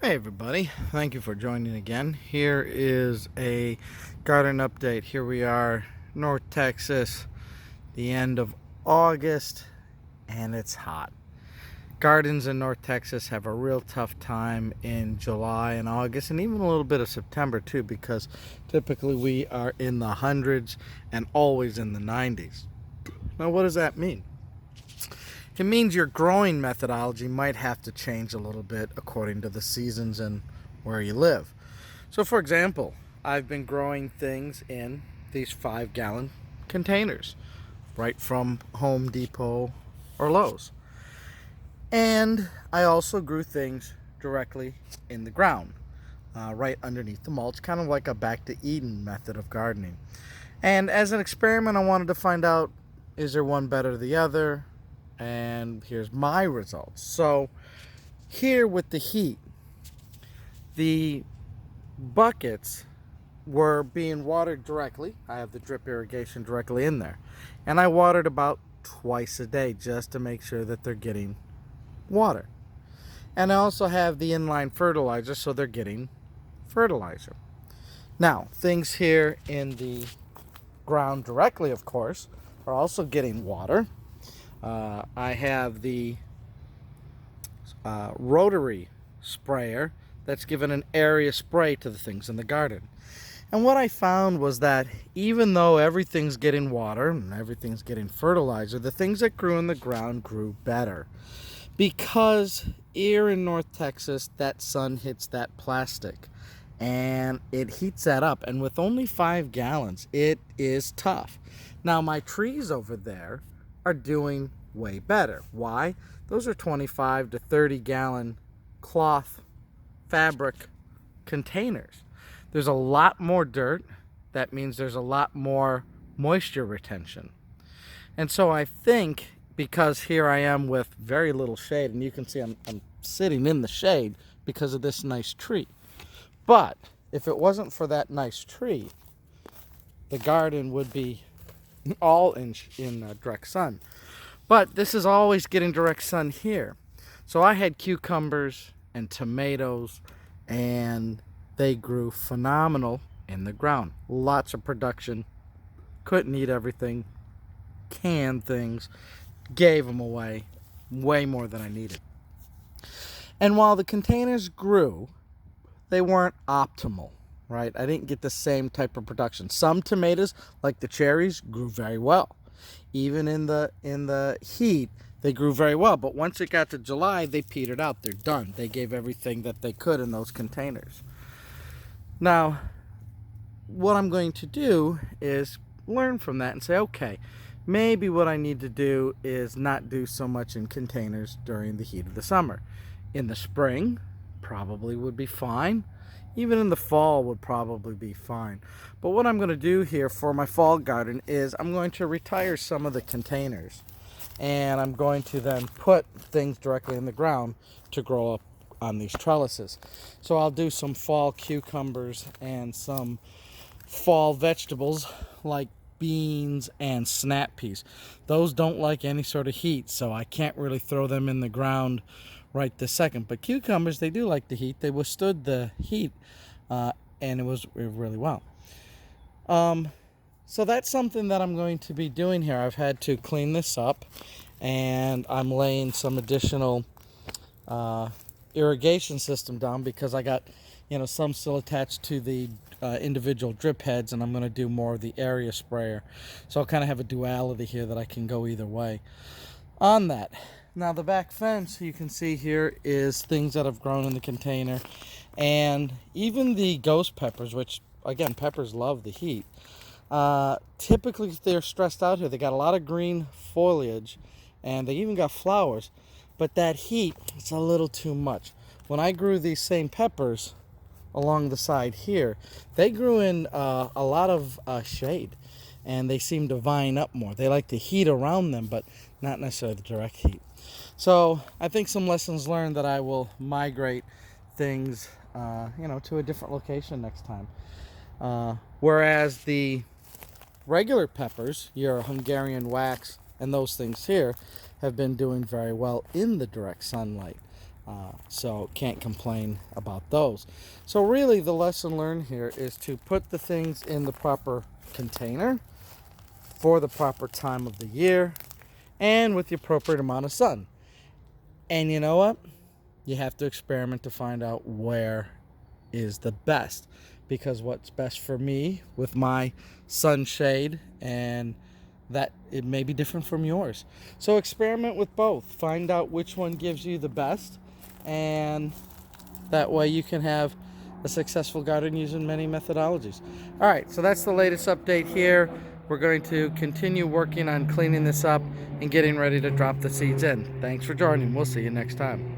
Hey everybody, thank you for joining again. Here is a garden update. Here we are, North Texas, the end of August, and it's hot. Gardens in North Texas have a real tough time in July and August, and even a little bit of September too, because typically we are in the hundreds and always in the 90s. Now, what does that mean? It means your growing methodology might have to change a little bit according to the seasons and where you live. So, for example, I've been growing things in these 5-gallon containers right from Home Depot or Lowe's. And I also grew things directly in the ground, right underneath the mulch, kind of like a back to Eden method of gardening. And as an experiment, I wanted to find out, is there one better than the other? And here's my results. So here with the heat, the buckets were being watered directly. I have the drip irrigation directly in there. And I watered about twice a day just to make sure that they're getting water. And I also have the inline fertilizer, so they're getting fertilizer. Now, things here in the ground directly, of course, are also getting water. I have the rotary sprayer that's given an area spray to the things in the garden. And what I found was that even though everything's getting water and everything's getting fertilizer, the things that grew in the ground grew better. Because here in North Texas, that sun hits that plastic and it heats that up. And with only 5 gallons, it is tough. Now, my trees over there are doing way better. Why? Those are 25 to 30 gallon cloth fabric containers. There's a lot more dirt. That means there's a lot more moisture retention. And so I think, because here I am with very little shade, and you can see I'm sitting in the shade because of this nice tree. But if it wasn't for that nice tree, the garden would be all in direct sun. But this is always getting direct sun here. So I had cucumbers and tomatoes, and they grew phenomenal in the ground. Lots of production. Couldn't eat everything. Canned things. Gave them away. Way more than I needed. And while the containers grew, they weren't optimal, right? I didn't get the same type of production. Some tomatoes, like the cherries, grew very well. Even in the heat, they grew very well. But once it got to July, they petered out. They're done. They gave everything that they could in those containers. Now, what I'm going to do is learn from that and say, okay, maybe what I need to do is not do so much in containers during the heat of the summer. In the spring, probably would be fine. Even in the fall would probably be fine. But what I'm going to do here for my fall garden is I'm going to retire some of the containers. And I'm going to then put things directly in the ground to grow up on these trellises. So I'll do some fall cucumbers and some fall vegetables like beans and snap peas. Those don't like any sort of heat, so I can't really throw them in the ground right this second. But cucumbers, they do like the heat. They withstood the heat, and it was really well. So that's something that I'm going to be doing here. I've had to clean this up, and I'm laying some additional irrigation system down because I got, some still attached to the individual drip heads, and I'm going to do more of the area sprayer. So I'll kind of have a duality here that I can go either way on that. Now the back fence, you can see here, is things that have grown in the container. And even the ghost peppers, which, again, peppers love the heat. Typically they're stressed out here. They got a lot of green foliage, and they even got flowers. But that heat, it's a little too much. When I grew these same peppers along the side here, they grew in a lot of shade. And they seem to vine up more. They like the heat around them, but not necessarily the direct heat. So I think some lessons learned that I will migrate things, to a different location next time. Whereas the regular peppers, your Hungarian wax and those things here, have been doing very well in the direct sunlight. So can't complain about those. So really the lesson learned here is to put the things in the proper container for the proper time of the year and with the appropriate amount of sun. And you know what? You have to experiment to find out where is the best, because what's best for me with my sunshade and that it may be different from yours. So experiment with both. Find out which one gives you the best, and that way you can have a successful garden using many methodologies. All right, so that's the latest update here. We're going to continue working on cleaning this up and getting ready to drop the seeds in. Thanks for joining. We'll see you next time.